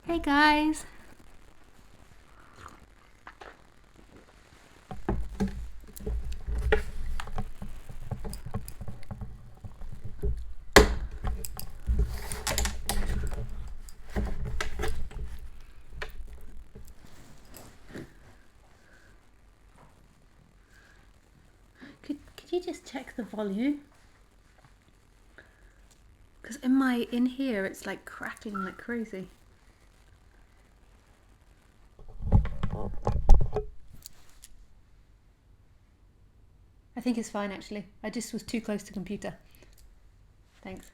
Hey guys! Could you just check the volume? Because in here it's like crackling like crazy. I think it's fine actually. I just was too close to the computer. Thanks.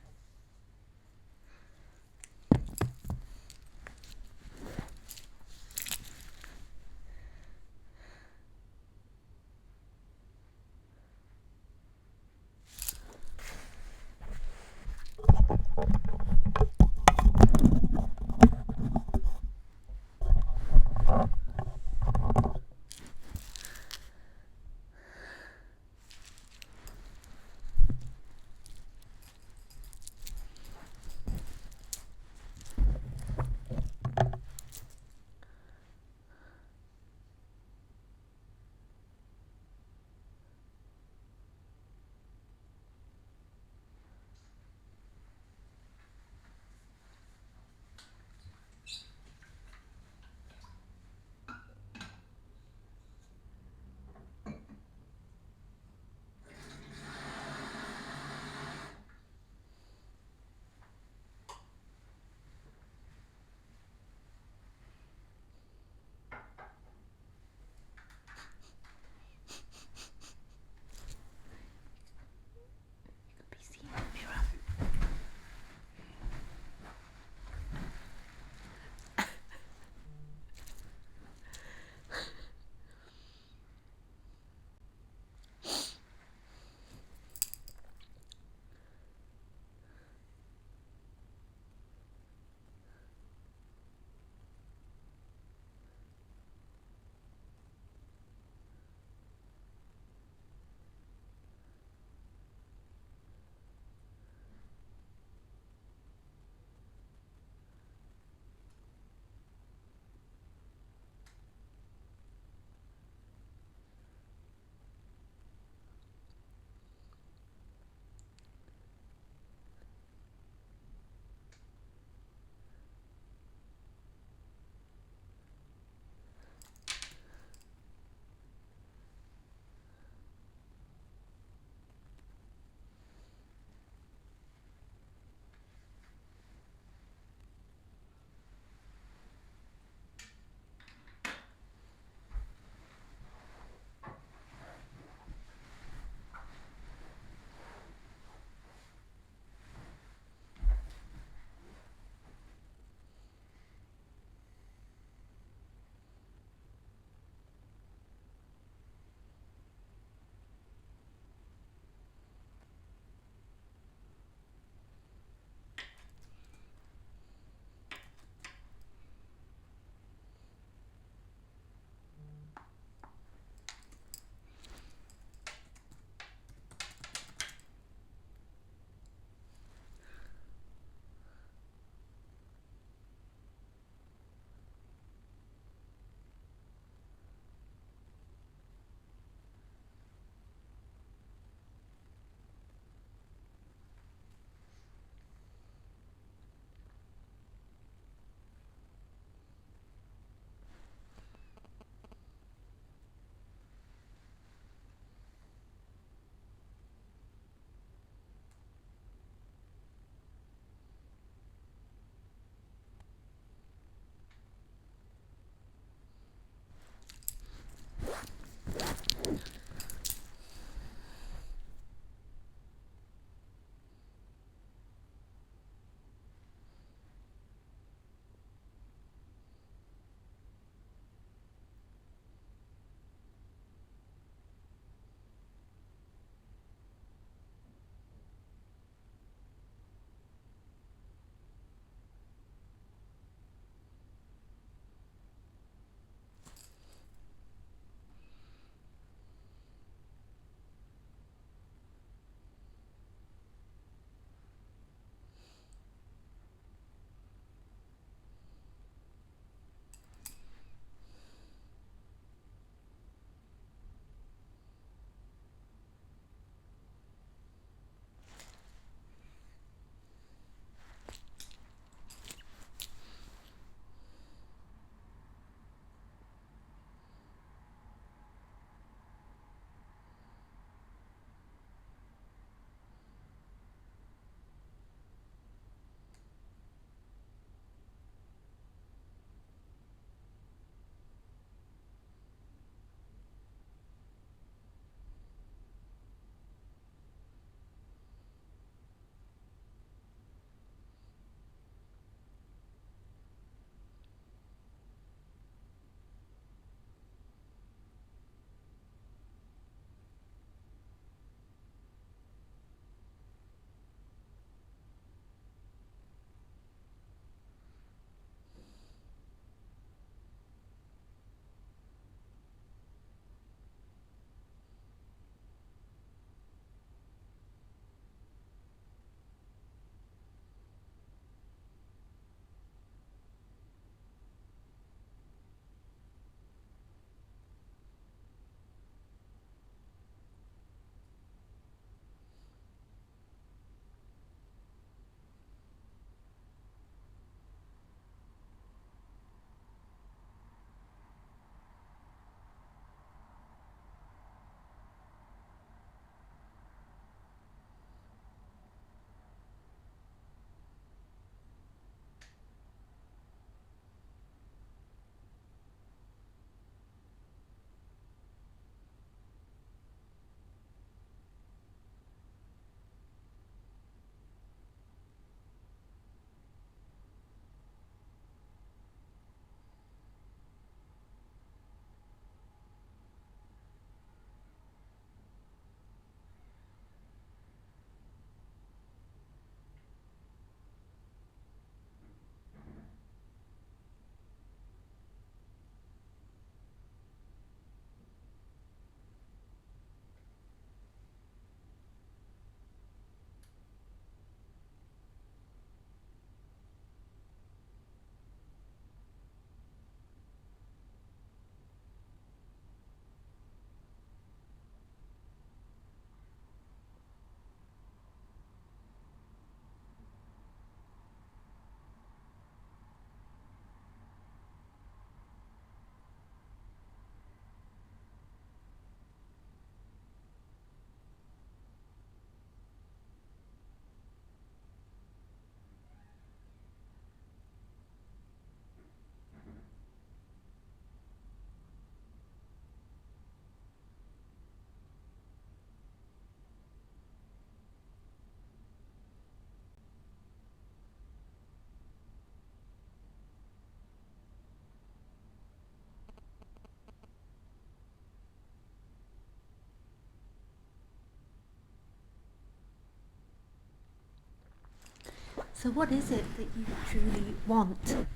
So what is it that you truly want?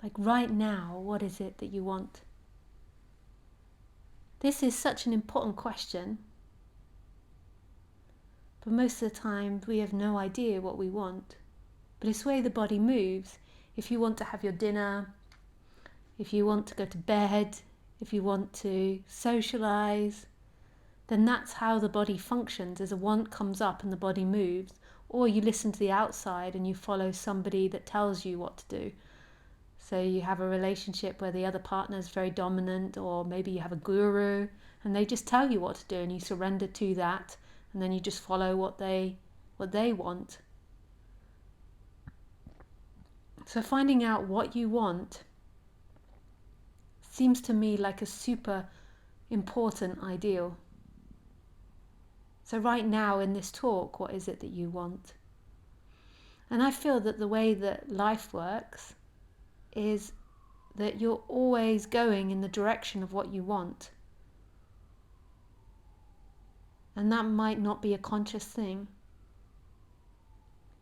Like right now, what is it that you want? This is such an important question. But most of the time, we have no idea what we want. But it's the way the body moves. If you want to have your dinner, if you want to go to bed, if you want to socialize, then that's how the body functions. As a want comes up and the body moves. Or you listen to the outside and you follow somebody that tells you what to do. So you have a relationship where the other partner is very dominant, or maybe you have a guru and they just tell you what to do and you surrender to that, and then you just follow what they want. So finding out what you want seems to me like a super important ideal. So right now in this talk, what is it that you want? And I feel that the way that life works is that you're always going in the direction of what you want. And that might not be a conscious thing.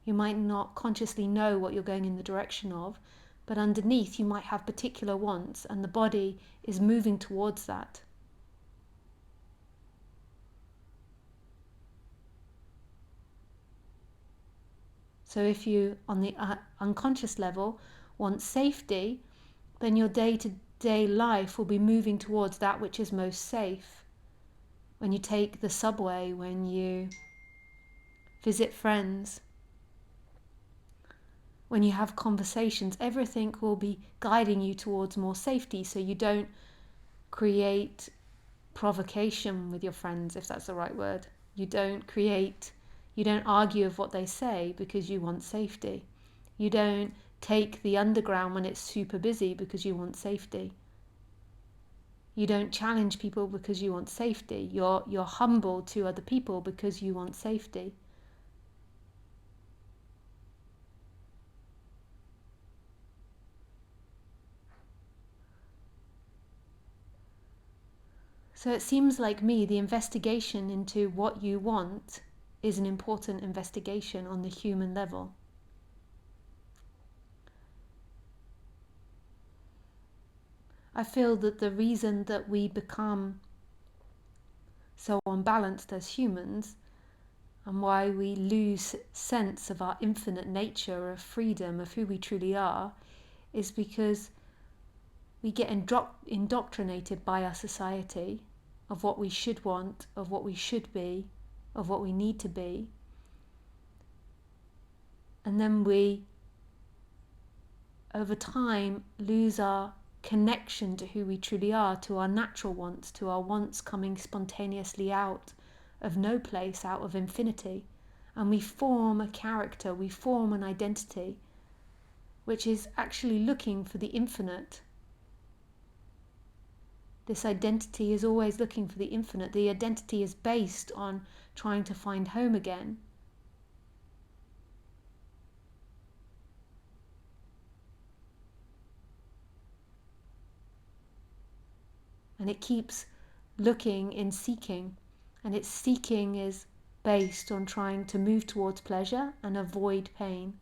You might not consciously know what you're going in the direction of, but underneath you might have particular wants and the body is moving towards that. So if you, on the unconscious level, want safety, then your day-to-day life will be moving towards that which is most safe. When you take the subway, when you visit friends, when you have conversations, everything will be guiding you towards more safety, so you don't create provocation with your friends, if that's the right word. You don't argue with what they say because you want safety. You don't take the underground when it's super busy because you want safety. You don't challenge people because you want safety. You're humble to other people because you want safety. So it seems like me, the investigation into what you want is an important investigation on the human level. I feel that the reason that we become so unbalanced as humans, and why we lose sense of our infinite nature, of freedom, of who we truly are, is because we get indoctrinated by our society of what we should want, of what we should be, of what we need to be. And then we, over time, lose our connection to who we truly are, to our natural wants, to our wants coming spontaneously out of no place, out of infinity. And we form a character, we form an identity, which is actually looking for the infinite. This identity is always looking for the infinite. The identity is based on trying to find home again. And it keeps looking in seeking. And its seeking is based on trying to move towards pleasure and avoid pain.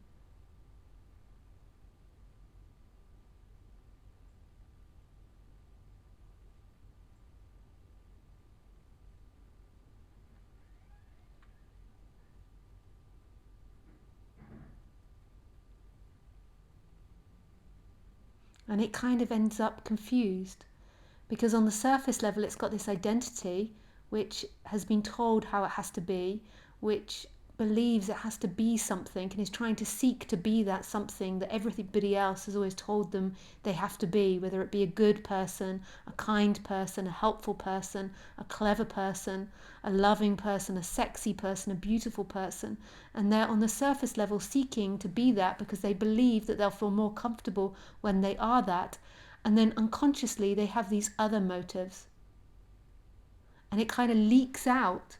And it kind of ends up confused, because on the surface level it's got this identity which has been told how it has to be, which believes it has to be something and is trying to seek to be that something that everybody else has always told them they have to be, whether it be a good person, a kind person, a helpful person, a clever person, a loving person, a sexy person, a beautiful person. And they're on the surface level seeking to be that because they believe that they'll feel more comfortable when they are that. And then unconsciously they have these other motives. And it kind of leaks out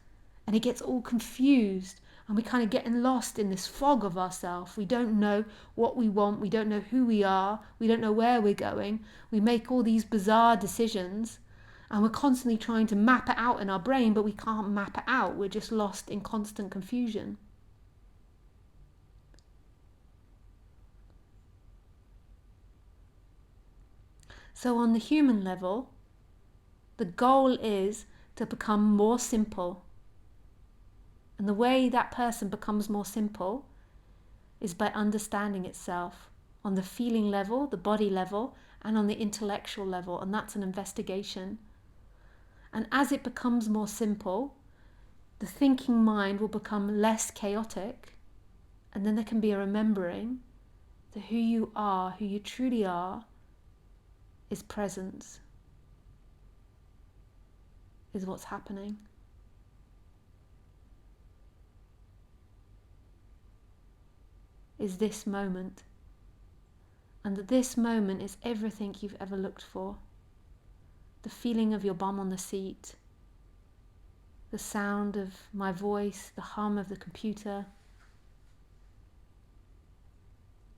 and it gets all confused. And we kind of get lost in this fog of ourselves. We don't know what we want. We don't know who we are. We don't know where we're going. We make all these bizarre decisions. And we're constantly trying to map it out in our brain, but we can't map it out. We're just lost in constant confusion. So on the human level, the goal is to become more simple. And the way that person becomes more simple is by understanding itself on the feeling level, the body level, and on the intellectual level. And that's an investigation. And as it becomes more simple, the thinking mind will become less chaotic. And then there can be a remembering that who you are, who you truly are, is presence, is what's happening. Is this moment. And that this moment is everything you've ever looked for. The feeling of your bum on the seat, the sound of my voice, the hum of the computer.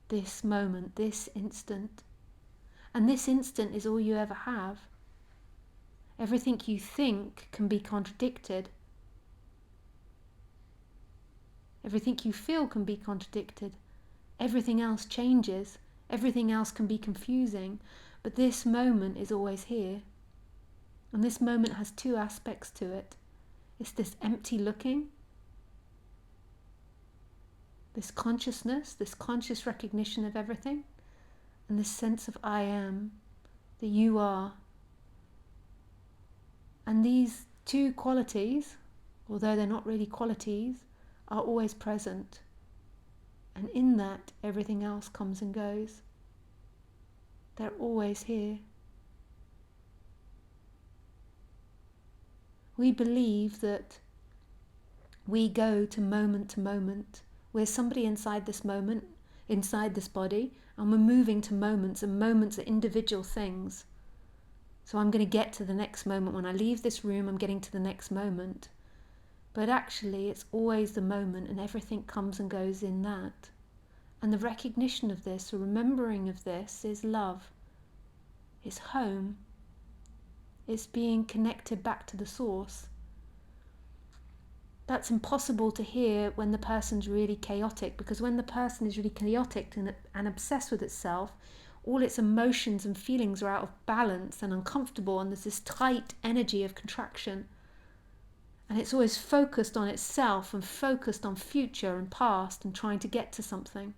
This moment, this instant. And this instant is all you ever have. Everything you think can be contradicted. Everything you feel can be contradicted. Everything else changes. Everything else can be confusing. But this moment is always here. And this moment has two aspects to it. It's this empty looking, this consciousness, this conscious recognition of everything, and this sense of I am, that you are. And these two qualities, although they're not really qualities, are always present. And in that, everything else comes and goes. They're always here. We believe that we go to moment. We're somebody inside this moment, inside this body, and we're moving to moments, and moments are individual things. So I'm going to get to the next moment. When I leave this room, I'm getting to the next moment. But actually, it's always the moment, and everything comes and goes in that. And the recognition of this, the remembering of this, is love. It's home. It's being connected back to the source. That's impossible to hear when the person's really chaotic, because when the person is really chaotic and obsessed with itself, all its emotions and feelings are out of balance and uncomfortable, and there's this tight energy of contraction. And it's always focused on itself and focused on future and past and trying to get to something.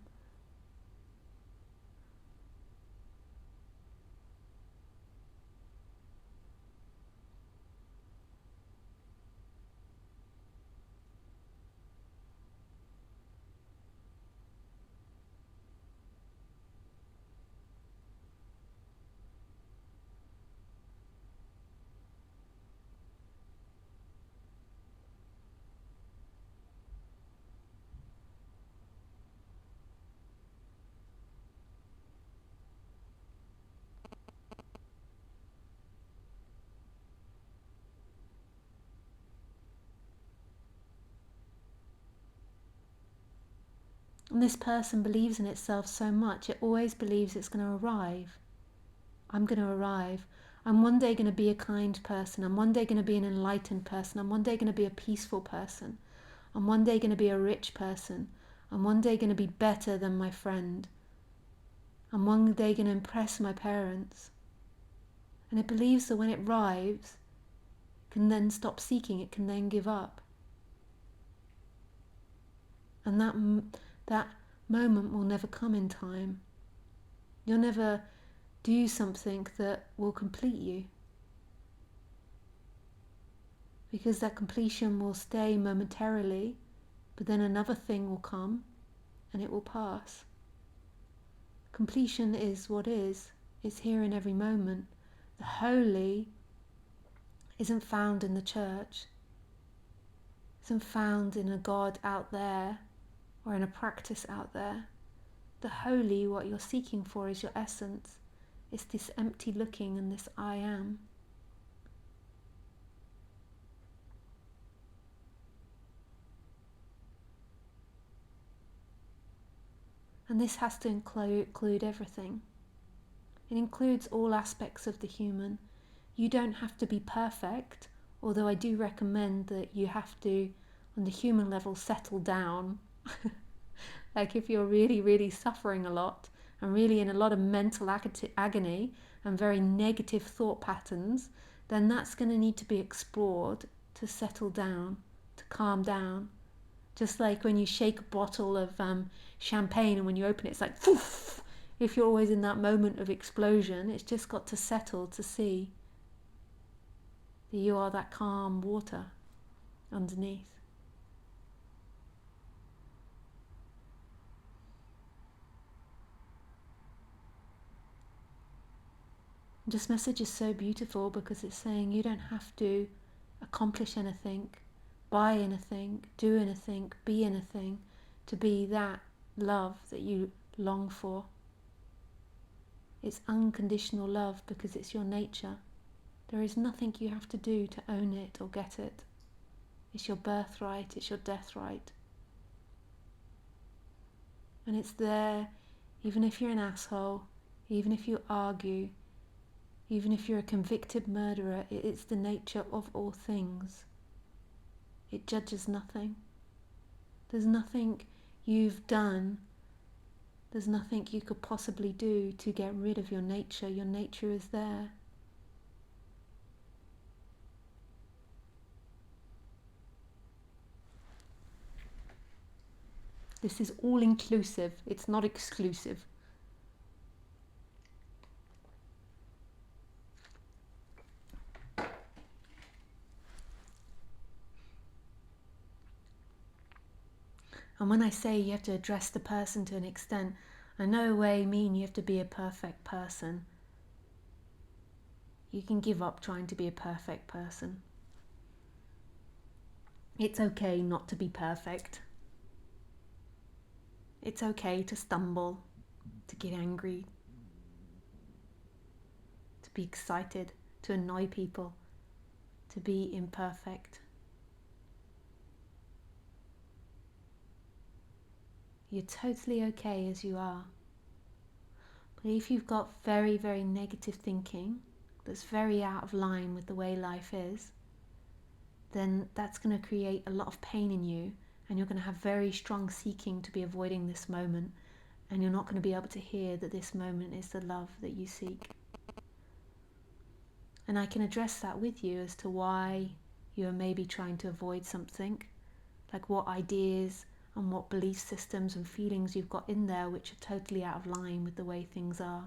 And this person believes in itself so much, it always believes it's going to arrive. I'm going to arrive. I'm one day going to be a kind person. I'm one day going to be an enlightened person. I'm one day going to be a peaceful person. I'm one day going to be a rich person. I'm one day going to be better than my friend. I'm one day going to impress my parents. And it believes that when it arrives, it can then stop seeking, it can then give up. And that moment will never come in time. You'll never do something that will complete you, because that completion will stay momentarily, but then another thing will come and it will pass. Completion is what is. It's here in every moment. The holy isn't found in the church. Isn't found in a God out there or in a practice out there. The holy, what you're seeking for, is your essence. It's this empty looking and this I am. And this has to include everything. It includes all aspects of the human. You don't have to be perfect, although I do recommend that you have to, on the human level, settle down. Like if you're really, really suffering a lot and really in a lot of mental agony and very negative thought patterns, then that's going to need to be explored to settle down, to calm down. Just like when you shake a bottle of champagne and when you open it, it's like, poof! If you're always in that moment of explosion, it's just got to settle to see that you are that calm water underneath. This message is so beautiful because it's saying you don't have to accomplish anything, buy anything, do anything, be anything to be that love that you long for. It's unconditional love because it's your nature. There is nothing you have to do to own it or get it. It's your birthright, it's your death right. And it's there even if you're an asshole, even if you argue, even if you're a convicted murderer. It's the nature of all things. It judges nothing. There's nothing you've done, there's nothing you could possibly do to get rid of your nature. Your nature is there. This is all inclusive, it's not exclusive. And when I say you have to address the person to an extent, I no way mean you have to be a perfect person. You can give up trying to be a perfect person. It's okay not to be perfect. It's okay to stumble, to get angry, to be excited, to annoy people, to be imperfect. You're totally okay as you are. But if you've got very, very negative thinking that's very out of line with the way life is, then that's going to create a lot of pain in you, and you're going to have very strong seeking to be avoiding this moment, and you're not going to be able to hear that this moment is the love that you seek. And I can address that with you as to why you are maybe trying to avoid something, like what ideas and what belief systems and feelings you've got in there which are totally out of line with the way things are.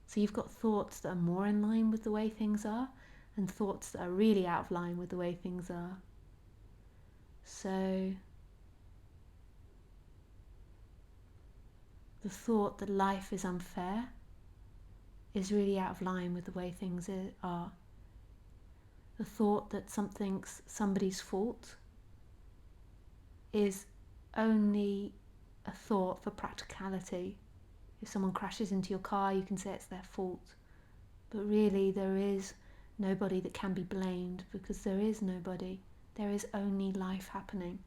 So you've got thoughts that are more in line with the way things are, and thoughts that are really out of line with the way things are. So thought that life is unfair is really out of line with the way things are. The thought that something's somebody's fault is only a thought for practicality. If someone crashes into your car, you can say it's their fault. But really, there is nobody that can be blamed, because there is nobody. There is only life happening.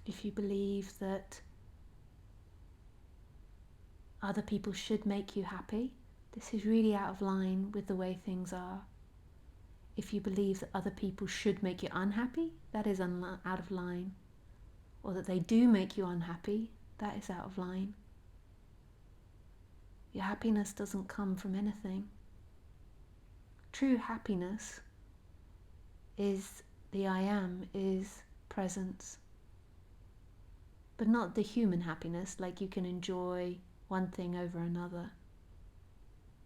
If you believe that other people should make you happy, this is really out of line with the way things are. If you believe that other people should make you unhappy, that is out of line. Or that they do make you unhappy, that is out of line. Your happiness doesn't come from anything. True happiness is the I am, is presence. But not the human happiness, like you can enjoy one thing over another.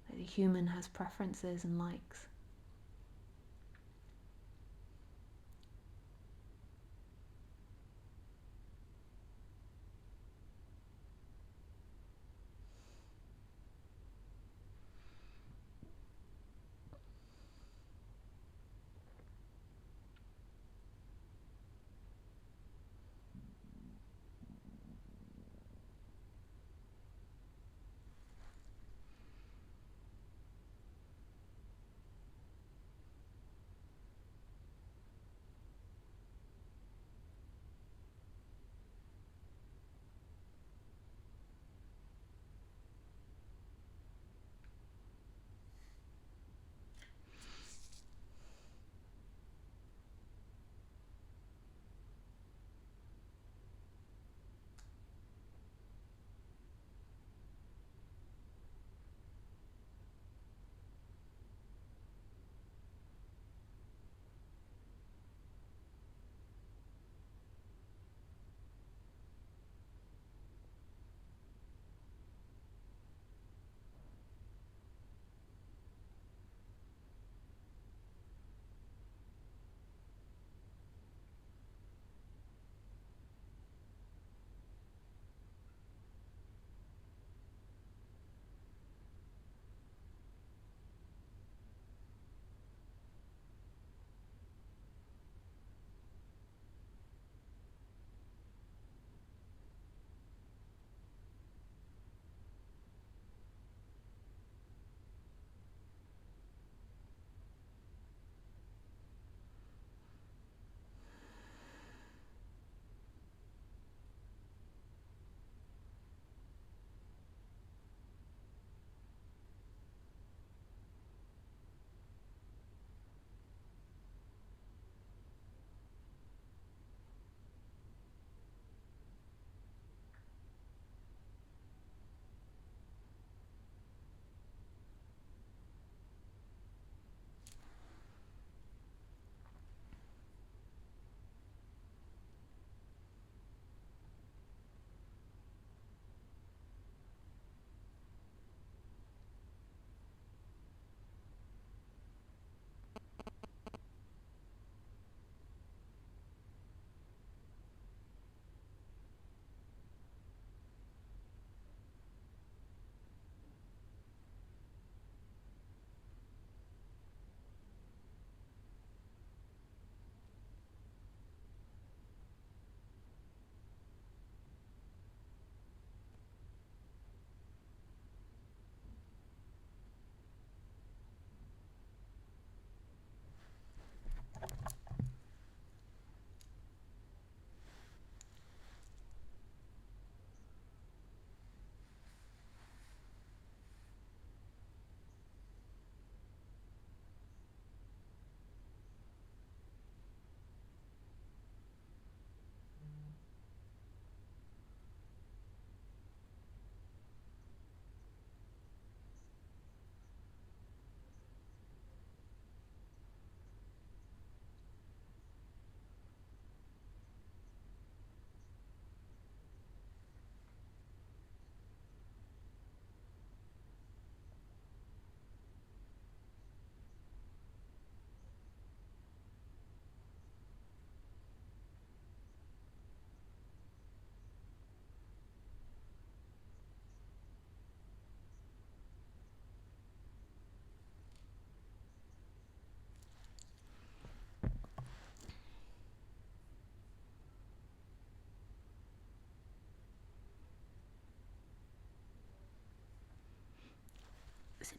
Like the human has preferences and likes.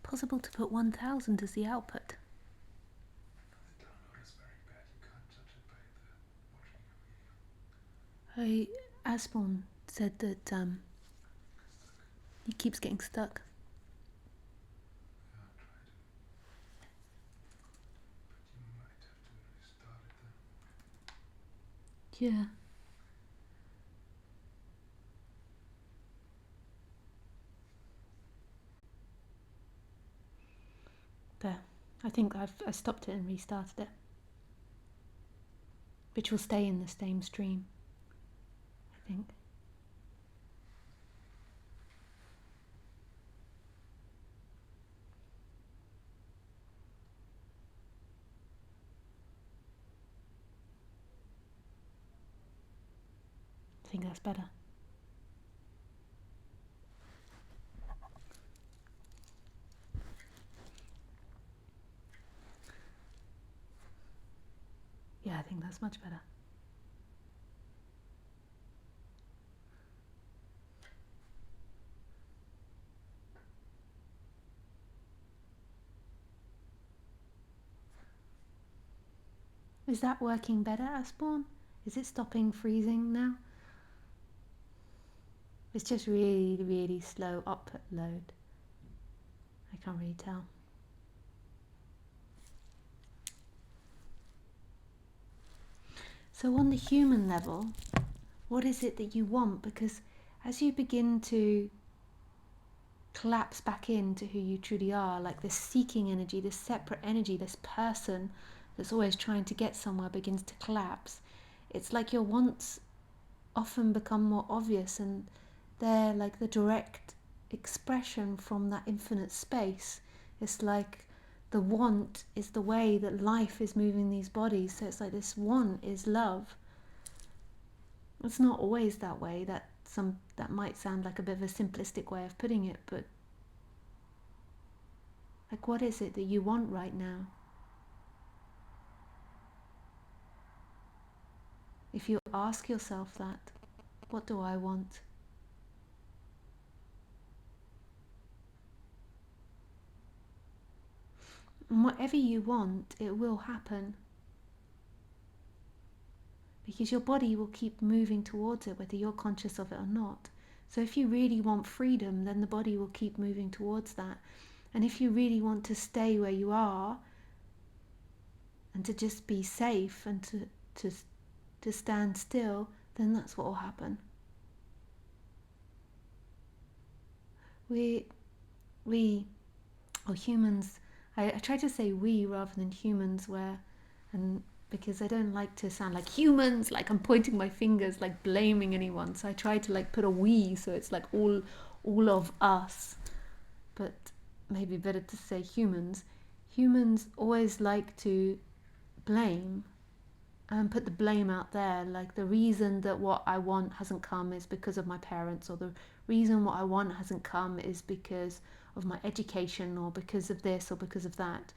possible to put 1000 as the output? The download is very bad. You can't judge it by watching a video. Asborn said that he keeps getting stuck. Yeah, try to. But you might have to restart it then. Yeah. There. I think I stopped it and restarted it. Which will stay in the same stream, I think. I think that's better. Yeah, I think that's much better. Is that working better, Asborn? Is it stopping freezing now? It's just really, really slow upload. I can't really tell. So on the human level, what is it that you want? Because as you begin to collapse back into who you truly are, like this seeking energy, this separate energy, this person that's always trying to get somewhere begins to collapse. It's like your wants often become more obvious, and they're like the direct expression from that infinite space. It's like the want is the way that life is moving these bodies. So it's like this want is love. It's not always that way. That might sound like a bit of a simplistic way of putting it, but like, what is it that you want right now? If you ask yourself that, what do I want? And whatever you want, it will happen. Because your body will keep moving towards it, whether you're conscious of it or not. So if you really want freedom, then the body will keep moving towards that. And if you really want to stay where you are, and to just be safe, and to stand still, then that's what will happen. We, or humans, I try to say we rather than humans, because I don't like to sound like humans, like I'm pointing my fingers, like blaming anyone. So I try to like put a we, so it's like all of us. But maybe better to say humans. Humans always like to blame and put the blame out there, like the reason that what I want hasn't come is because of my parents, or the reason what I want hasn't come is because of my education, or because of this, or because of that.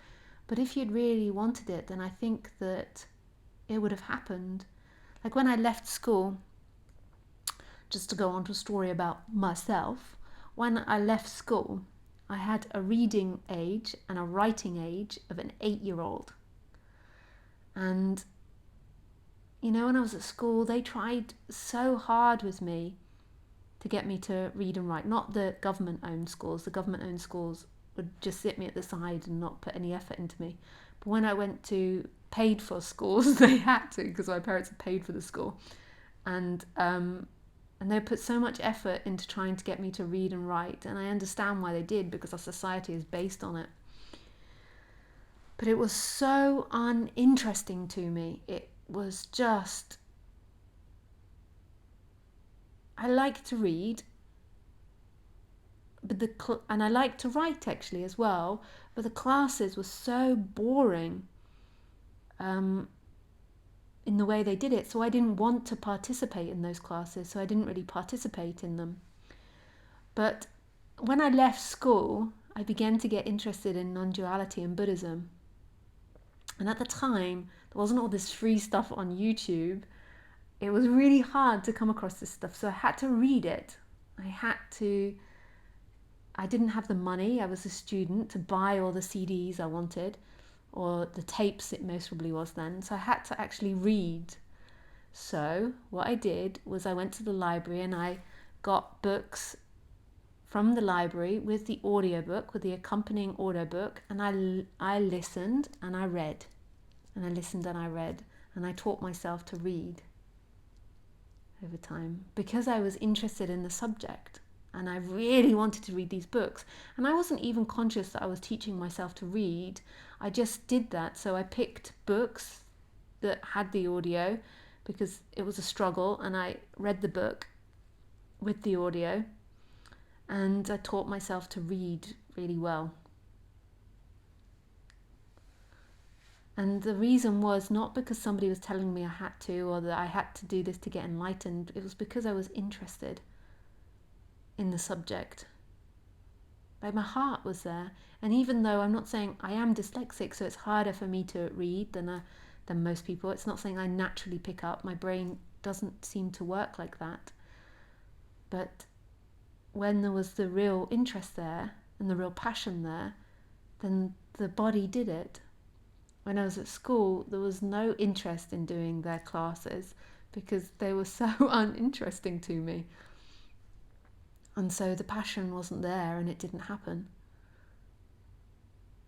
But if you'd really wanted it, then I think that it would have happened. Like when I left school, just to go on to a story about myself, when I left school, I had a reading age and a writing age of an 8-year-old. And you know, when I was at school, they tried so hard with me to get me to read and write. Not the government-owned schools. The government-owned schools would just sit me at the side and not put any effort into me. But when I went to paid-for schools, they had to, because my parents had paid for the school. And they put so much effort into trying to get me to read and write. And I understand why they did, because our society is based on it. But it was so uninteresting to me. It was just, I like to read, and I like to write actually as well, but the classes were so boring in the way they did it, so I didn't want to participate in those classes, so I didn't really participate in them. But when I left school, I began to get interested in non-duality and Buddhism. And at the time, there wasn't all this free stuff on YouTube. It was really hard to come across this stuff, so I had to read it. I had to I didn't have the money, I was a student, to buy all the CDs I wanted, or the tapes it most probably was then, so I had to actually read. So what I did was I went to the library and I got books from the library with the audiobook, with the accompanying audiobook, and I listened and I read, and I listened and I read, and I taught myself to read over time because I was interested in the subject and I really wanted to read these books. And I wasn't even conscious that I was teaching myself to read. I just did that. So I picked books that had the audio because it was a struggle, and I read the book with the audio, and I taught myself to read really well. And the reason was not because somebody was telling me I had to, or that I had to do this to get enlightened. It was because I was interested in the subject. Like, my heart was there. And even though I'm not saying I am dyslexic, so it's harder for me to read than most people, it's not saying I naturally pick up. My brain doesn't seem to work like that. But when there was the real interest there and the real passion there, then the body did it. When I was at school, there was no interest in doing their classes because they were so uninteresting to me. And so the passion wasn't there and it didn't happen.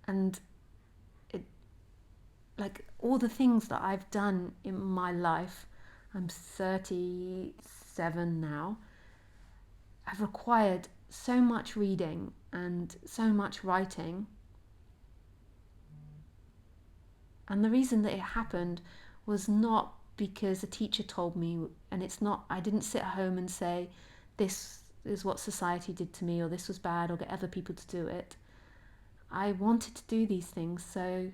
And it, like, all the things that I've done in my life, I'm 37 now, have required so much reading and so much writing. And the reason that it happened was not because a teacher told me, and it's not, I didn't sit at home and say, this is what society did to me, or this was bad, or get other people to do it. I wanted to do these things, so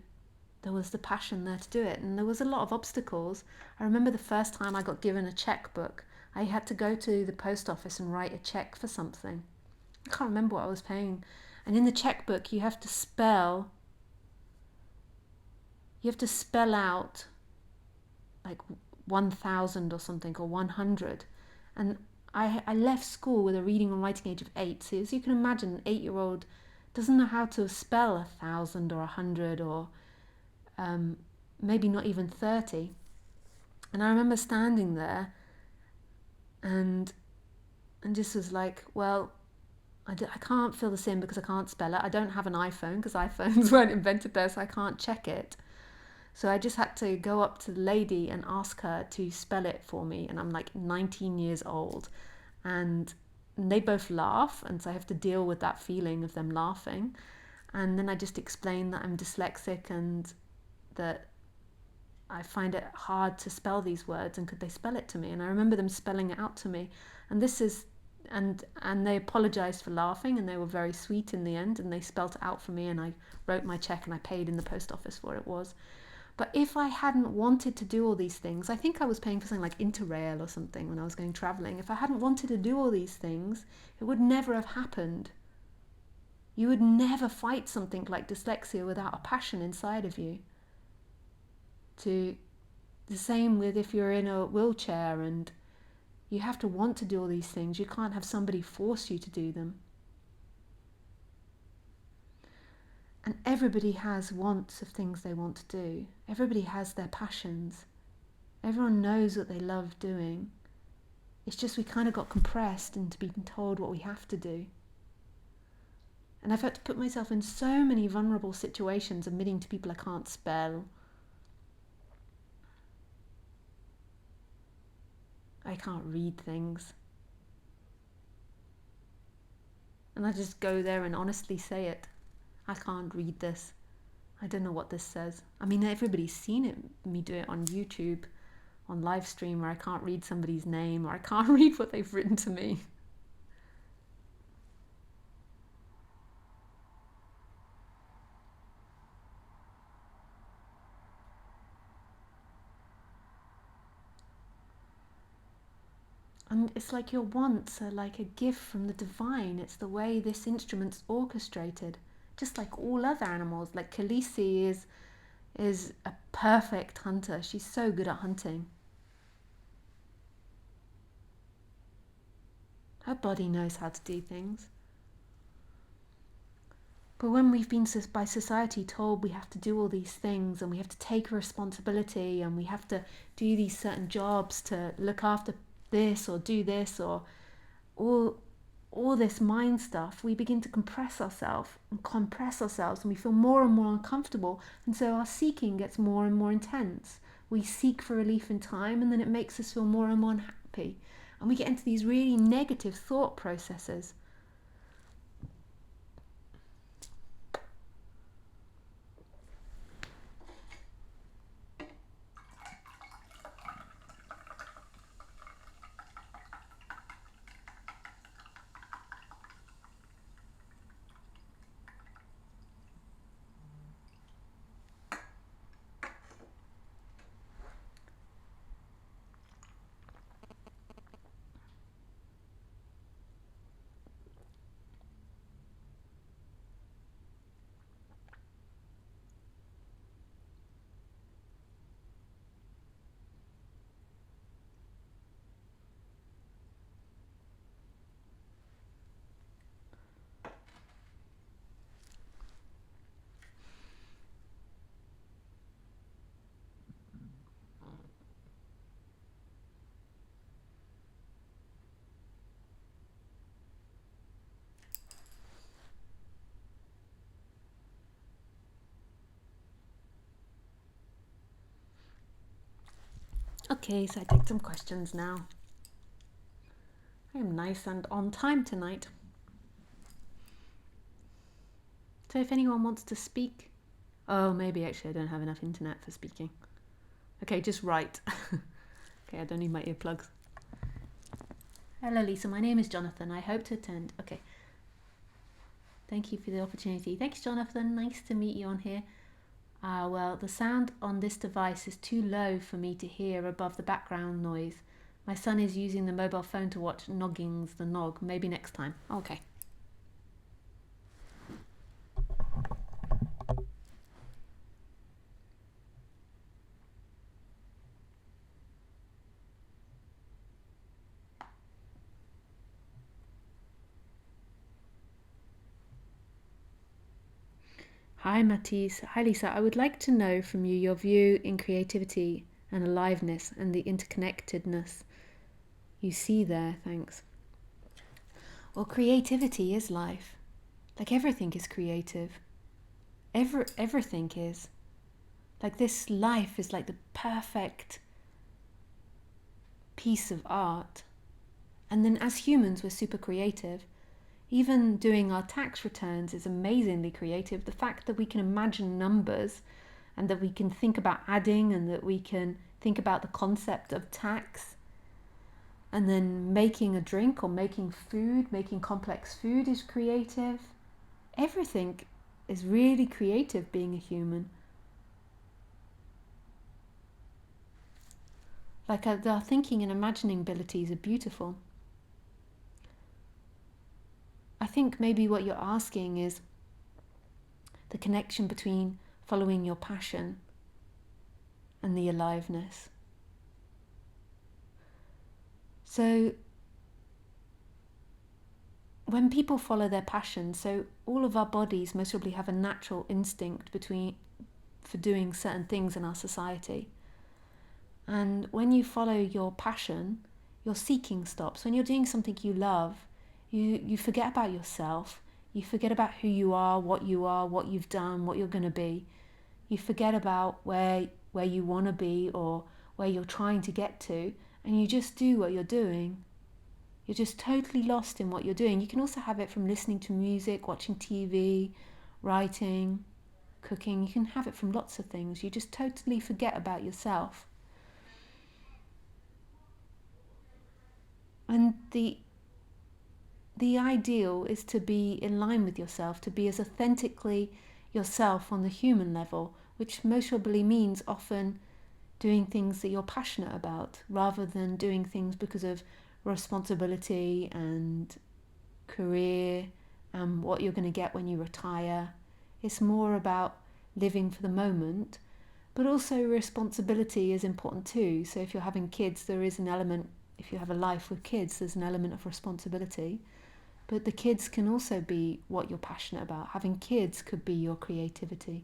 there was the passion there to do it. And there was a lot of obstacles. I remember the first time I got given a checkbook, I had to go to the post office and write a check for something. I can't remember what I was paying. And in the checkbook, you have to spell out like 1,000 or something, or 100. And I left school with a reading and writing age of 8. So as you can imagine, an 8-year-old doesn't know how to spell 1,000 or 100, or maybe not even 30. And I remember standing there and just was like, well, I can't fill this in because I can't spell it. I don't have an iPhone because iPhones weren't invented there, so I can't check it. So I just had to go up to the lady and ask her to spell it for me. And I'm like 19 years old. And they both laugh. And so I have to deal with that feeling of them laughing. And then I just explain that I'm dyslexic and that I find it hard to spell these words, and could they spell it to me? And I remember them spelling it out to me. And this is, and they apologized for laughing, and they were very sweet in the end, and they spelt it out for me, and I wrote my check and I paid in the post office for what it was. But if I hadn't wanted to do all these things, I think I was paying for something like Interrail or something when I was going travelling. If I hadn't wanted to do all these things, it would never have happened. You would never fight something like dyslexia without a passion inside of you. The same with if you're in a wheelchair and you have to want to do all these things. You can't have somebody force you to do them. And everybody has wants of things they want to do. Everybody has their passions. Everyone knows what they love doing. It's just we kind of got compressed into being told what we have to do. And I've had to put myself in so many vulnerable situations, admitting to people I can't spell. I can't read things. And I just go there and honestly say it. I can't read this. I don't know what this says. I mean, everybody's seen it, me do it on YouTube, on live stream, where I can't read somebody's name, or I can't read what they've written to me. And it's like your wants are like a gift from the divine. It's the way this instrument's orchestrated. Just like all other animals. Like Khaleesi is a perfect hunter. She's so good at hunting. Her body knows how to do things. But when we've been by society told we have to do all these things and we have to take responsibility and we have to do these certain jobs to look after this or do this or all this mind stuff, we begin to compress ourselves and we feel more and more uncomfortable, and so our seeking gets more and more intense. We seek for relief in time, and then it makes us feel more and more unhappy, and we get into these really negative thought processes. Okay, so I take some questions now. I am nice and on time tonight. So if anyone wants to speak... Oh, maybe actually I don't have enough internet for speaking. Okay, just write. Okay, I don't need my earplugs. Hello Lisa, my name is Jonathan. I hope to attend. Okay. Thank you for the opportunity. Thanks Jonathan, nice to meet you on here. Well, the sound on this device is too low for me to hear above the background noise. My son is using the mobile phone to watch Noggings the Nog. Maybe next time. Okay. Hi Matisse. Hi Lisa. I would like to know from you your view in creativity and aliveness and the interconnectedness you see there. Thanks. Well, creativity is life. Like everything is creative. Everything is. Like this life is like the perfect piece of art. And then as humans, we're super creative. Even doing our tax returns is amazingly creative. The fact that we can imagine numbers and that we can think about adding and that we can think about the concept of tax and then making a drink or making food, making complex food is creative. Everything is really creative being a human. Like our thinking and imagining abilities are beautiful. I think maybe what you're asking is the connection between following your passion and the aliveness. So when people follow their passion, so all of our bodies most probably have a natural instinct for doing certain things in our society. And when you follow your passion, your seeking stops. When you're doing something you love, you forget about yourself. You forget about who you are, what you've done, what you're going to be. You forget about where you want to be or where you're trying to get to, and you just do what you're doing. You're just totally lost in what you're doing. You can also have it from listening to music, watching TV, writing, cooking. You can have it from lots of things. You just totally forget about yourself. And the ideal is to be in line with yourself, to be as authentically yourself on the human level, which most probably means often doing things that you're passionate about rather than doing things because of responsibility and career and what you're going to get when you retire. It's more about living for the moment, but also responsibility is important too. So if you're having kids, there is an element, if you have a life with kids, there's an element of responsibility. But the kids can also be what you're passionate about. Having kids could be your creativity.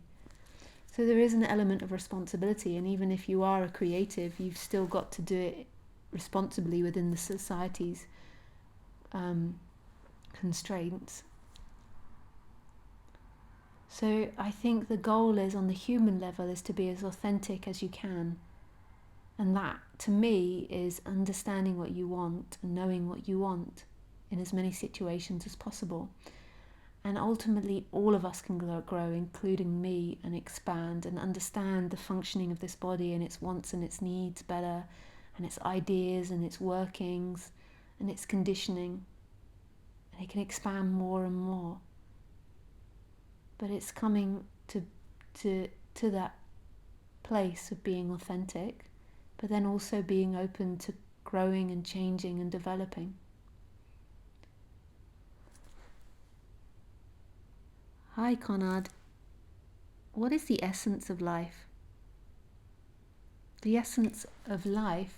So there is an element of responsibility, and even if you are a creative, you've still got to do it responsibly within the society's constraints. So I think the goal is, on the human level, is to be as authentic as you can. And that, to me, is understanding what you want and knowing what you want in as many situations as possible. And ultimately, all of us can grow, including me, and expand and understand the functioning of this body and its wants and its needs better, and its ideas and its workings and its conditioning. And it can expand more and more. But it's coming to that place of being authentic, but then also being open to growing and changing and developing. Hi, Conrad. What is the essence of life? The essence of life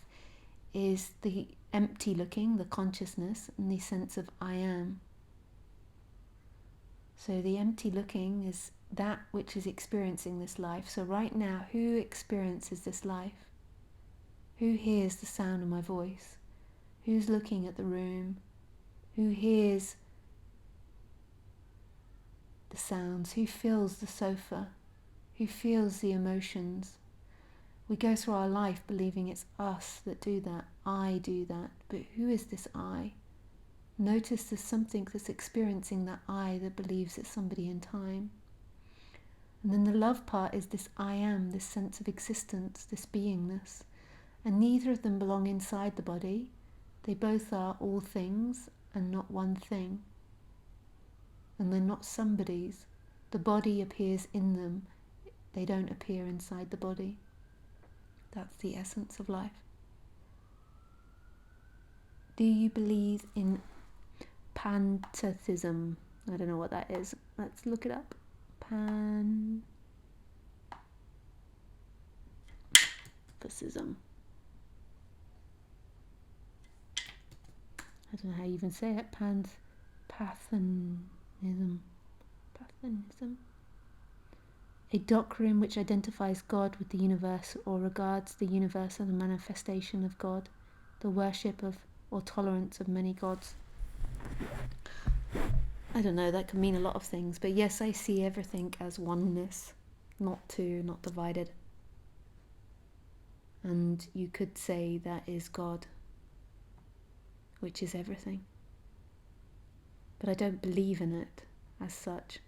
is the empty looking, the consciousness, and the sense of I am. So the empty looking is that which is experiencing this life. So right now, who experiences this life? Who hears the sound of my voice? Who's looking at the room? Who hears the sounds? Who feels the sofa? Who feels the emotions? We go through our life believing it's us that do that, I do that, but who is this I? Notice there's something that's experiencing that I that believes it's somebody in time. And then the love part is this I am, this sense of existence, this beingness. And neither of them belong inside the body. They both are all things and not one thing. And they're not somebody's. The body appears in them. They don't appear inside the body. That's the essence of life. Do you believe in pantheism? I don't know what that is. Let's look it up. Pantheism. I don't know how you even say it. Pantheism. A doctrine which identifies God with the universe, or regards the universe as a manifestation of God, the worship of or tolerance of many gods. I don't know, that can mean a lot of things, but yes, I see everything as oneness, not two, not divided. And you could say that is God, which is everything. But I don't believe in it as such.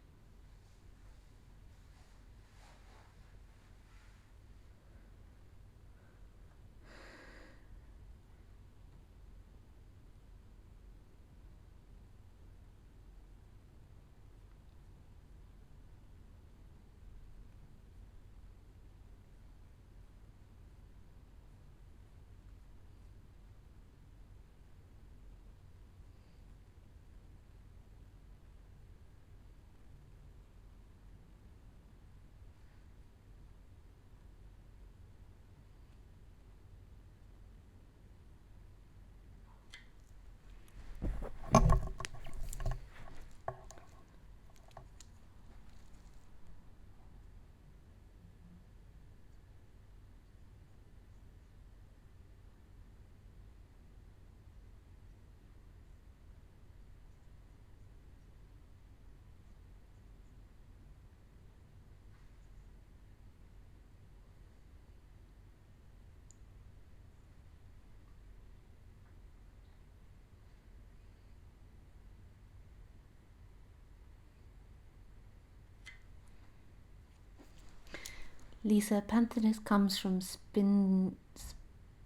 Lisa, pantheism comes from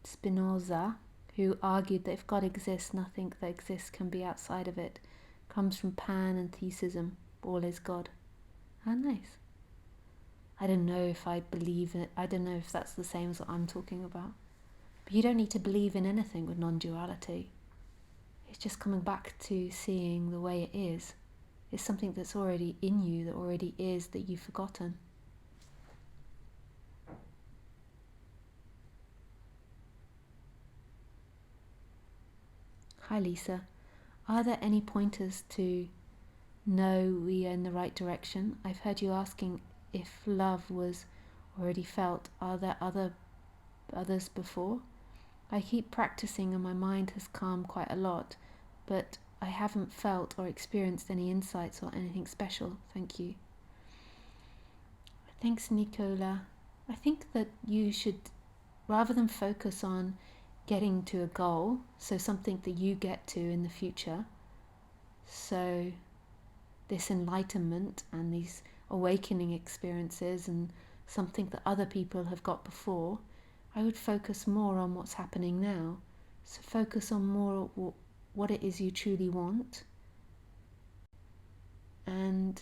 Spinoza, who argued that if God exists, nothing that exists can be outside of it. Comes from pan and theism, all is God. Ah, nice. I don't know if I believe it. I don't know if that's the same as what I'm talking about. But you don't need to believe in anything with non-duality. It's just coming back to seeing the way it is. It's something that's already in you, that already is, that you've forgotten. Hi Lisa. Are there any pointers to know we are in the right direction? I've heard you asking if love was already felt. Are there others before? I keep practicing and my mind has calmed quite a lot, but I haven't felt or experienced any insights or anything special. Thank you. Thanks, Nicola. I think that you should, rather than focus on getting to a goal, so something that you get to in the future, so this enlightenment and these awakening experiences and something that other people have got before, I would focus more on what's happening now. So focus on more what it is you truly want, and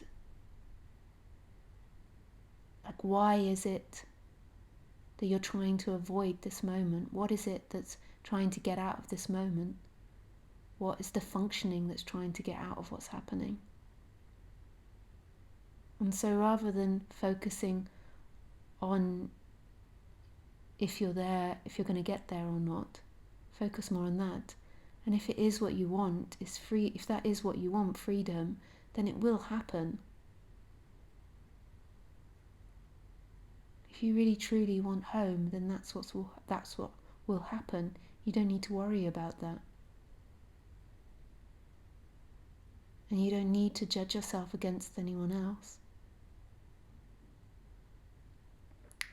like, why is it that you're trying to avoid this moment? What is it that's trying to get out of this moment? What is the functioning that's trying to get out of what's happening? And so rather than focusing on if you're there, if you're going to get there or not, focus more on that. And if it is what you want, is free. If that is what you want, freedom, then it will happen. If you really truly want home, then that's what will happen. You don't need to worry about that. And you don't need to judge yourself against anyone else.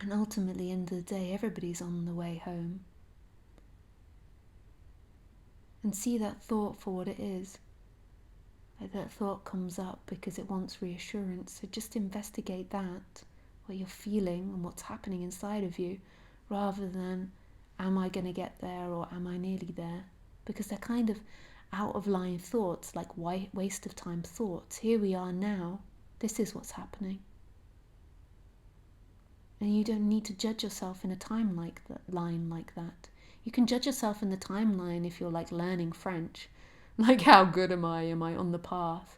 And ultimately, end of the day, everybody's on the way home. And see that thought for what it is. Like, that thought comes up because it wants reassurance. So just investigate that, what you're feeling and what's happening inside of you, rather than, am I going to get there or am I nearly there? Because they're kind of out of line thoughts, like waste of time thoughts. Here we are now. This is what's happening. And you don't need to judge yourself in a line like that. You can judge yourself in the timeline if you're like learning French. Like, how good am I? Am I on the path?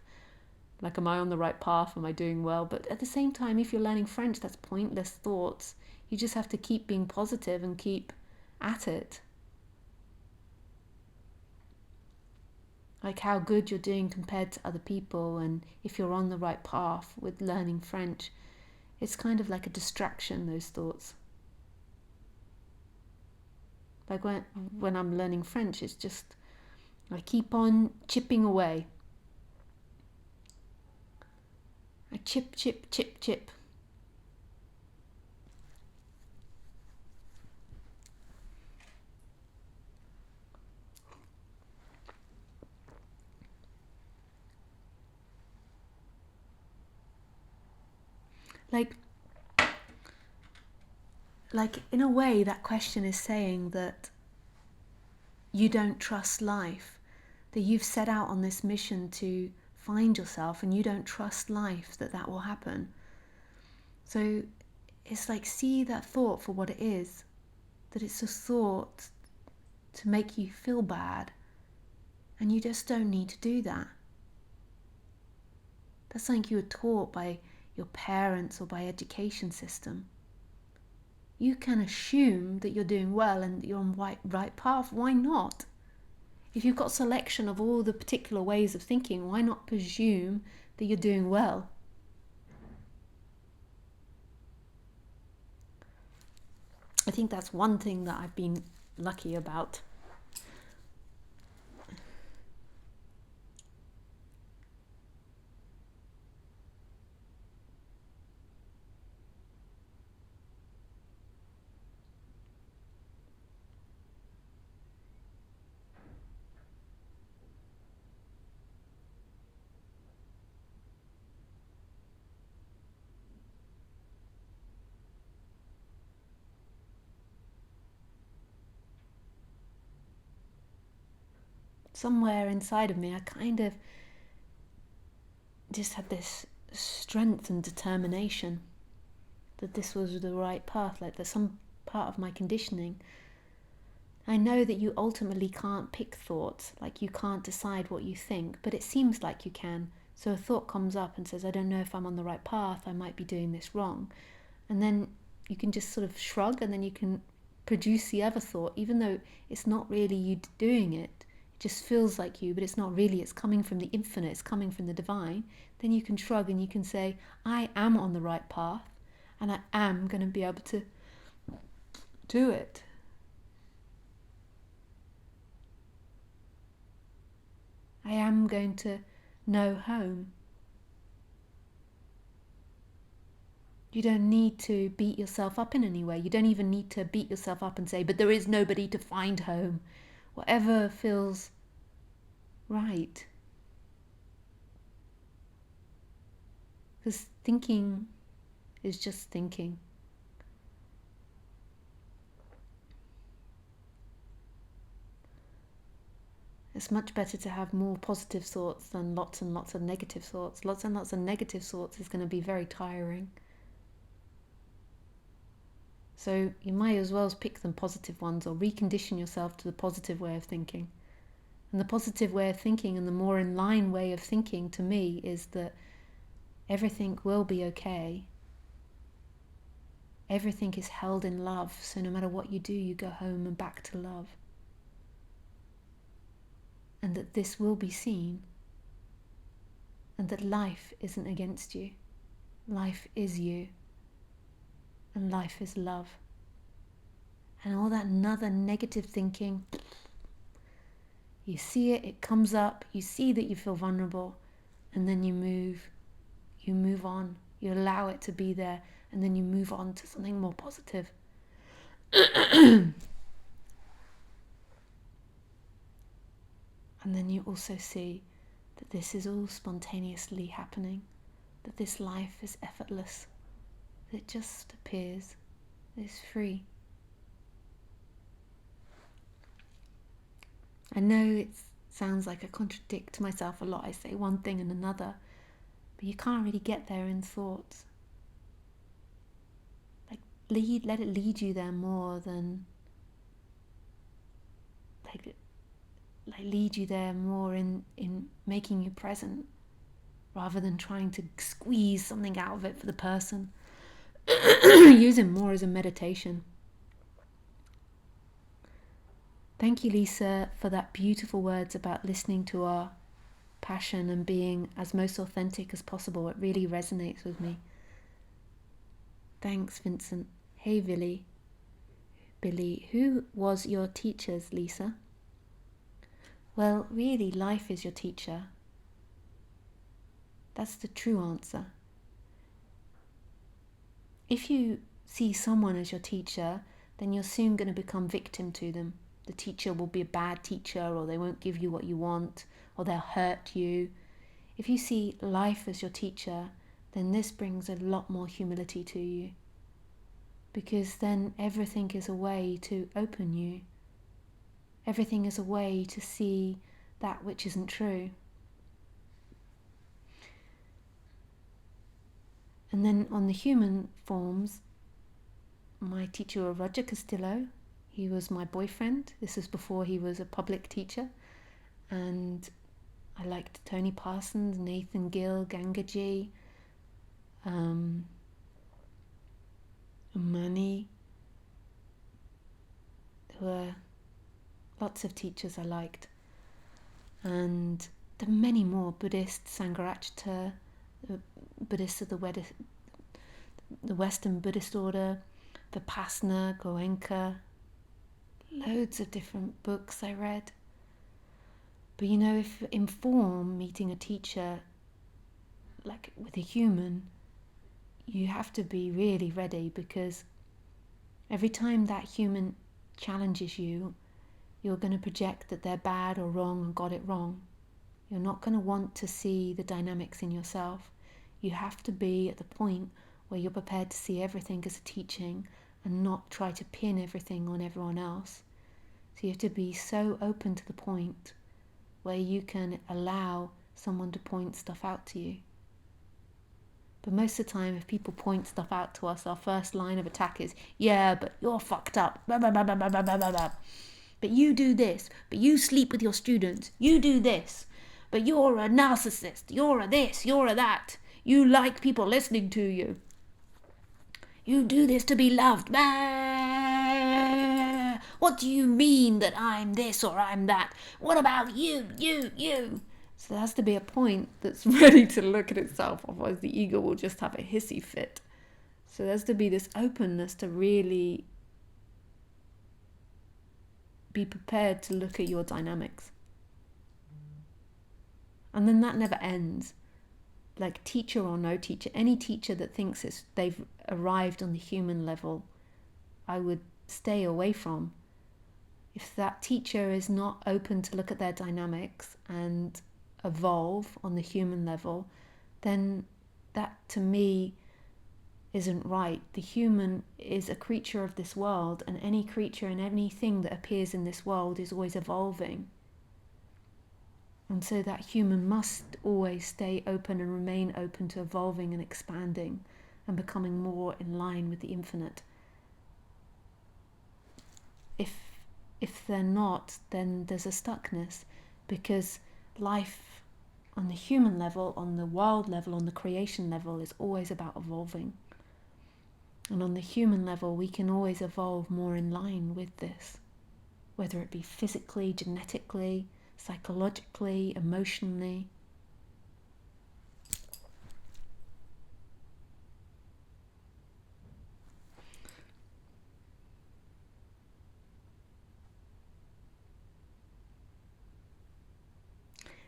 Like, am I on the right path? Am I doing well? But at the same time, if you're learning French, that's pointless thoughts. You just have to keep being positive and keep at it. Like, how good you're doing compared to other people, and if you're on the right path with learning French. It's kind of like a distraction, those thoughts. Like when I'm learning French, it's just, I keep on chipping away. I chip, chip, chip, chip. Like in a way, that question is saying that you don't trust life, that you've set out on this mission to find yourself and you don't trust life that will happen. So it's like, see that thought for what it is, that it's a thought to make you feel bad, and you just don't need to do that. That's something you were taught by your parents or by education system. You can assume that you're doing well and that you're on the right path. Why not? If you've got selection of all the particular ways of thinking, why not presume that you're doing well? I think that's one thing that I've been lucky about. Somewhere inside of me, I kind of just had this strength and determination that this was the right path. Like, there's some part of my conditioning. I know that you ultimately can't pick thoughts, like you can't decide what you think, but it seems like you can. So a thought comes up and says, I don't know if I'm on the right path, I might be doing this wrong. And then you can just sort of shrug, and then you can produce the other thought, even though it's not really you doing it. just feels like you, but it's not really, it's coming from the infinite, it's coming from the divine, then you can shrug and you can say, I am on the right path and I am going to be able to do it. I am going to know home. You don't need to beat yourself up in any way. You don't even need to beat yourself up and say, but there is nobody to find home. Whatever feels right. Because thinking is just thinking. It's much better to have more positive thoughts than lots and lots of negative thoughts. Lots and lots of negative thoughts is going to be very tiring. So you might as well pick them positive ones or recondition yourself to the positive way of thinking. And the positive way of thinking and the more in line way of thinking to me is that everything will be okay. Everything is held in love, so no matter what you do, you go home and back to love. And that this will be seen. And that life isn't against you. Life is you. And life is love. And all that other negative thinking, you see it, it comes up, you see that you feel vulnerable, and then you move on, you allow it to be there, and then you move on to something more positive. And then you also see that this is all spontaneously happening, that this life is effortless, that it just appears, it's free. I know it sounds like I contradict myself a lot. I say one thing and another, but you can't really get there in thoughts. Like let it lead you there more than like lead you there more in making you present, rather than trying to squeeze something out of it for the person. Use it more as a meditation. Thank you, Lisa, for that beautiful words about listening to our passion and being as most authentic as possible. It really resonates with me. Thanks, Vincent. Hey, Billy, who was your teachers, Lisa? Well, really, life is your teacher. That's the true answer. If you see someone as your teacher, then you're soon going to become victim to them. The teacher will be a bad teacher, or they won't give you what you want, or they'll hurt you. If you see life as your teacher, then this brings a lot more humility to you. Because then everything is a way to open you. Everything is a way to see that which isn't true. And then on the human forms, my teacher was Roger Castillo. He was my boyfriend. This was before he was a public teacher. And I liked Tony Parsons, Nathan Gill, Gangaji, Mani. There were lots of teachers I liked. And there are many more. Buddhist, Sangharakshita, the Buddhists of the Western Buddhist order, Vipassana, Goenka. Loads of different books I read. But if in form, meeting a teacher, like with a human, you have to be really ready, because every time that human challenges you, you're going to project that they're bad or wrong and got it wrong. You're not going to want to see the dynamics in yourself. You have to be at the point where you're prepared to see everything as a teaching and not try to pin everything on everyone else. So you have to be so open to the point where you can allow someone to point stuff out to you. But most of the time, if people point stuff out to us, our first line of attack is, yeah, but you're fucked up. Blah, blah, blah, blah, blah, blah, blah, blah. But you do this. But you sleep with your students. You do this. But you're a narcissist. You're a this. You're a that. You like people listening to you. You do this to be loved. What do you mean that I'm this or I'm that? What about you? So there has to be a point that's ready to look at itself, otherwise the ego will just have a hissy fit. So there has to be this openness to really be prepared to look at your dynamics. And then that never ends. Like teacher or no teacher, any teacher that thinks they've arrived on the human level, I would stay away from. If that teacher is not open to look at their dynamics and evolve on the human level, then that to me isn't right. The human is a creature of this world, and any creature and anything that appears in this world is always evolving. And so that human must always stay open and remain open to evolving and expanding and becoming more in line with the infinite. If they're not, then there's a stuckness, because life on the human level, on the world level, on the creation level is always about evolving. And on the human level, we can always evolve more in line with this, whether it be physically, genetically, psychologically, emotionally.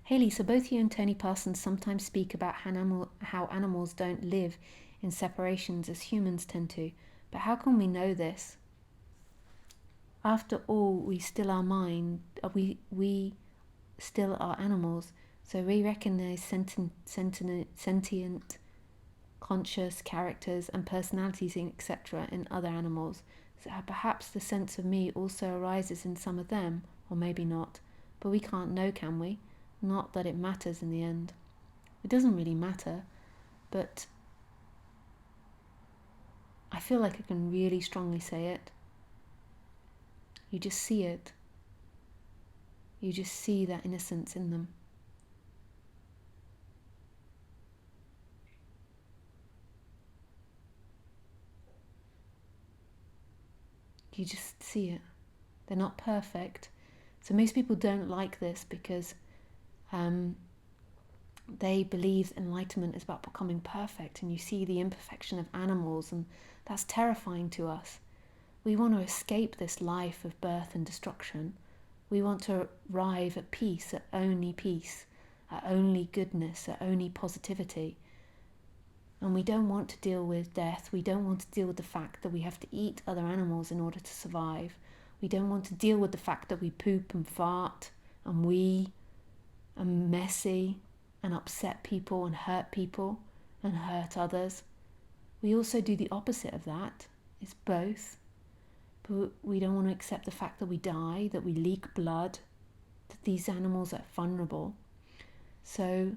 Haley, so both you and Tony Parsons sometimes speak about how animals don't live in separations as humans tend to. But how can we know this? After all, we still are mind. We still are animals. So we recognize sentient, conscious characters and personalities, etc., in other animals. So perhaps the sense of me also arises in some of them, or maybe not. But we can't know, can we? Not that it matters in the end. It doesn't really matter, but I feel like I can really strongly say it. You just see it. You just see that innocence in them. You just see it. They're not perfect. So most people don't like this because they believe enlightenment is about becoming perfect, and you see the imperfection of animals, and that's terrifying to us. We want to escape this life of birth and destruction. We want to arrive at peace, at only goodness, at only positivity. And we don't want to deal with death. We don't want to deal with the fact that we have to eat other animals in order to survive. We don't want to deal with the fact that we poop and fart and wee and messy and upset people and hurt others. We also do the opposite of that. It's both. But we don't want to accept the fact that we die, that we leak blood, that these animals are vulnerable. So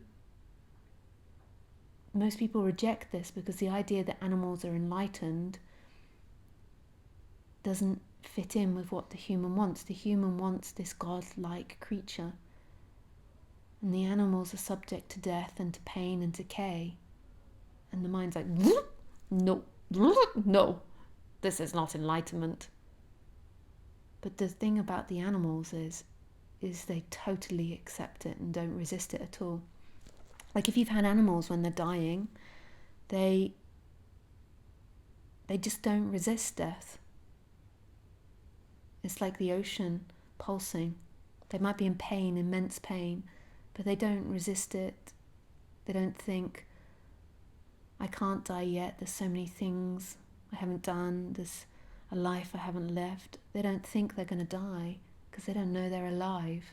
most people reject this because the idea that animals are enlightened doesn't fit in with what the human wants. The human wants this God-like creature. And the animals are subject to death and to pain and decay. And the mind's like, no, no, this is not enlightenment. But the thing about the animals is they totally accept it and don't resist it at all. Like if you've had animals when they're dying, they just don't resist death. It's like the ocean pulsing. They might be in pain, immense pain, but they don't resist it. They don't think, I can't die yet, there's so many things I haven't done, there's a life I haven't lived. They don't think they're going to die because they don't know they're alive.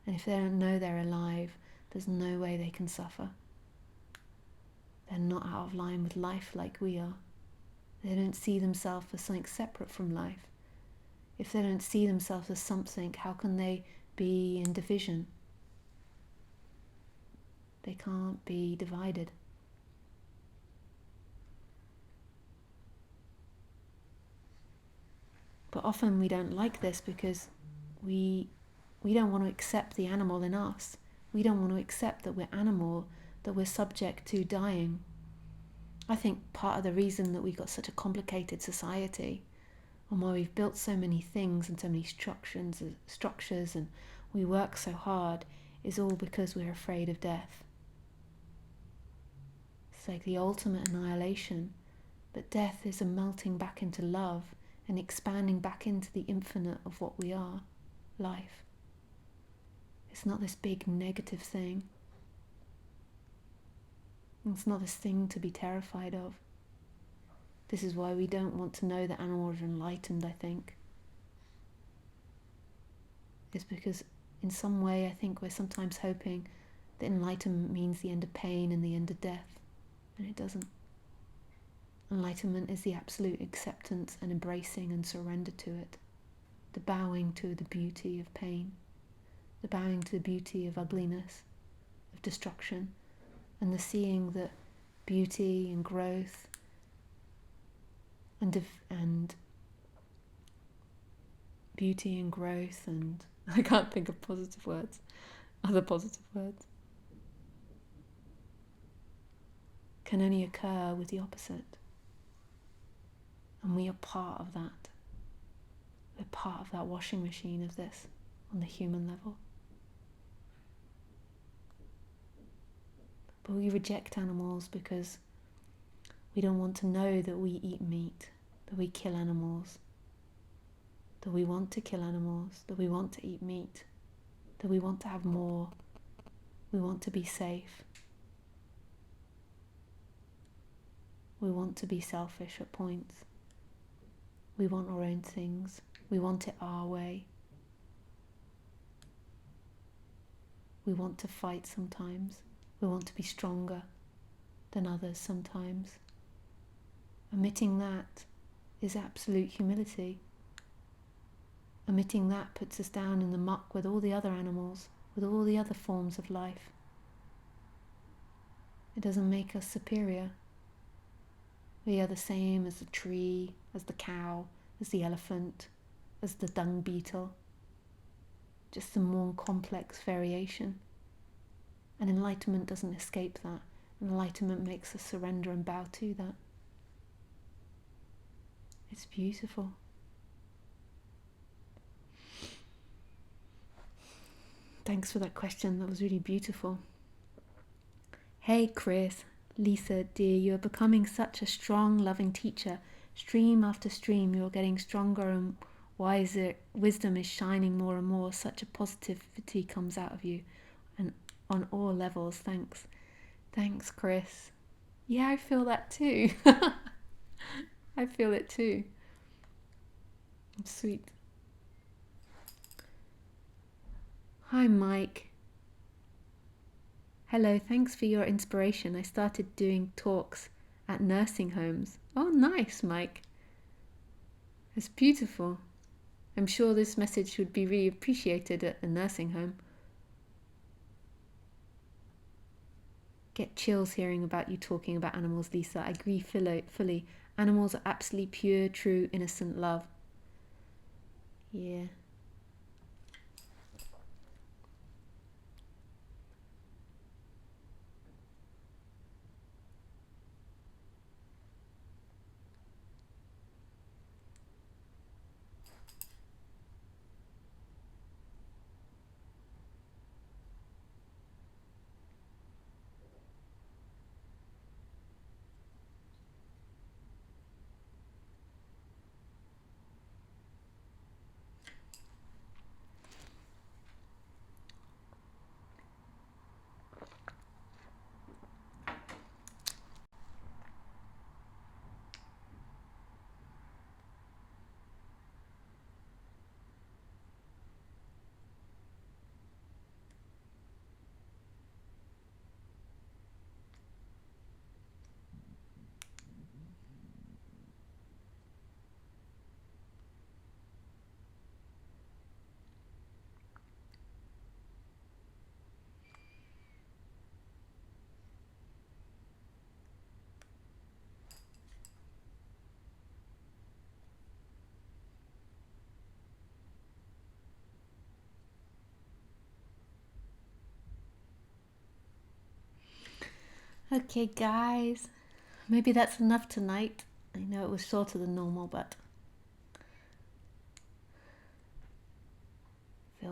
And if they don't know they're alive, there's no way they can suffer. They're not out of line with life like we are. They don't see themselves as something separate from life. If they don't see themselves as something, how can they be in division? They can't be divided. But often we don't like this because we don't want to accept the animal in us. We don't want to accept that we're animal, that we're subject to dying. I think part of the reason that we've got such a complicated society and why we've built so many things and so many structures and we work so hard is all because we're afraid of death. It's like the ultimate annihilation, but death is a melting back into love and expanding back into the infinite of what we are, life. It's not this big negative thing. It's not this thing to be terrified of. This is why we don't want to know that animals are enlightened, I think. It's because in some way I think we're sometimes hoping that enlightenment means the end of pain and the end of death, and it doesn't. Enlightenment is the absolute acceptance and embracing and surrender to it, the bowing to the beauty of pain, the bowing to the beauty of ugliness, of destruction, and the seeing that beauty and growth and beauty and growth and I can't think of other positive words, can only occur with the opposite. And we are part of that. We're part of that washing machine of this on the human level. But we reject animals because we don't want to know that we eat meat, that we kill animals, that we want to kill animals, that we want to eat meat, that we want to have more, we want to be safe. We want to be selfish at points. We want our own things. We want it our way. We want to fight sometimes. We want to be stronger than others sometimes. Admitting that is absolute humility. Admitting that puts us down in the muck with all the other animals, with all the other forms of life. It doesn't make us superior. We are the same as the tree, as the cow, as the elephant, as the dung beetle. Just a more complex variation. And enlightenment doesn't escape that. Enlightenment makes us surrender and bow to that. It's beautiful. Thanks for that question. That was really beautiful. Hey, Chris. Lisa, dear, you are becoming such a strong, loving teacher. Stream after stream, you're getting stronger and wiser. Wisdom is shining more and more. Such a positivity comes out of you, and on all levels. Thanks. Thanks, Chris. Yeah, I feel that too. I feel it too. Sweet. Hi, Mike. Hello, thanks for your inspiration. I started doing talks at nursing homes. Oh, nice, Mike. It's beautiful. I'm sure this message would be really appreciated at a nursing home. Get chills hearing about you talking about animals, Lisa. I agree fully. Animals are absolutely pure, true, innocent love. Yeah. Okay, guys. Maybe that's enough tonight. I know it was shorter than normal, but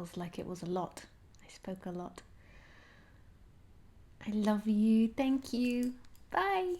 feels like it was a lot. I spoke a lot. I love you. Thank you. Bye.